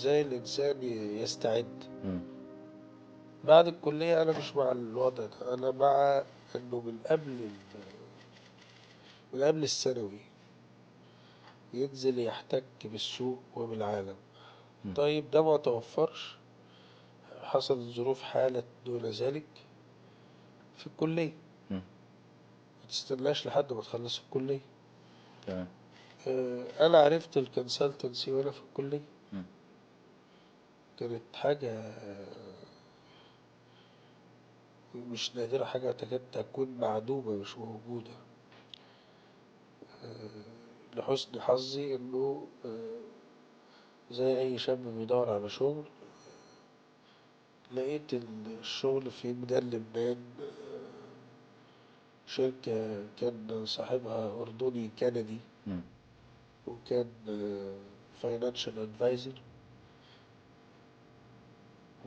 ازاي الانسان يستعد مم. بعد الكلية. انا مش مع الوضع ده، انا مع انه من قبل الثانوي ينزل يحتك بالسوق وبالعالم. مم. طيب ده ما توفرش، حصلت ظروف حالت دون ذلك في الكلية. مم. ما تستناش لحد ما تخلص الكلية. تمام. أنا عرفت الكونسلتنسي وأنا في الكلية. مم. كانت حاجة مش نادرة، حاجة تكاد تكون معدومة مش موجودة. لحسن حظي إنه زي أي شاب بيدور على شغل، لقيت الشغل في ميدان لبنان. شركة كان صاحبها أردني كندي، مم. وكان فاينانشال ادفايزر.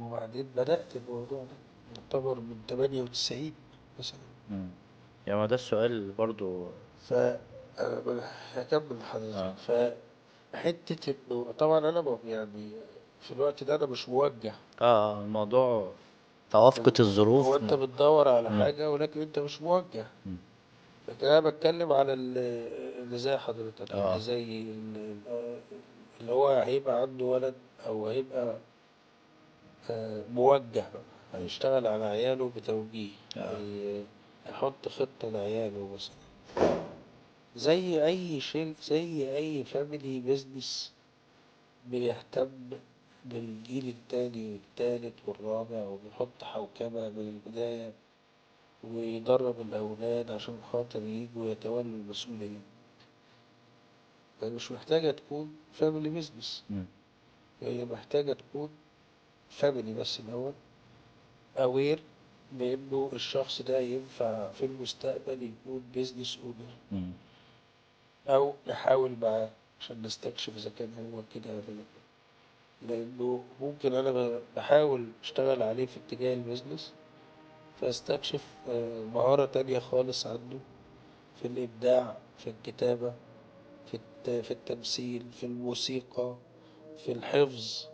وبعدين بدأت الموضوع ده يعتبر من 98 مثلا. مم. يعني ما ده السؤال برضو. ف هكمل اه. لحضرتك. فحتة إنه طبعا أنا يعني في الوقت ده أنا مش موجه. الموضوع توافقت هو الظروف. أنت بتدور على مم. حاجة ولكن أنت مش موجه. مم. لكن أنا بتكلم على اللي زي حضرتك، اللي اه. زي اللي هو هيبقى عنده ولد أو هيبقى موجه بقى، هيشتغل على عياله بتوجيه، اه. هيحط خطة لعياله مثلا. زي أي شيء، زي أي فاميلي بيزنس بيهتم بالجيل التاني والتالت والرابع، وبيحط حوكمة من البداية ويدرب الأولاد عشان خاطر يجوا يتولوا المسؤولية. فمش محتاجة تكون فاميلي بيزنس، مم. هي محتاجة تكون فاميلي بس الأول، أوير بإنه الشخص ده ينفع في المستقبل يكون بيزنس أونر، مم. أو نحاول معاه عشان نستكشف إذا كان هو كده ولا لأ. لأنه ممكن أنا بحاول أشتغل عليه في اتجاه البيزنس، فاستكشف مهارة تانية خالص عنده في الإبداع، في الكتابة، في التمثيل، في الموسيقى، في الحفظ.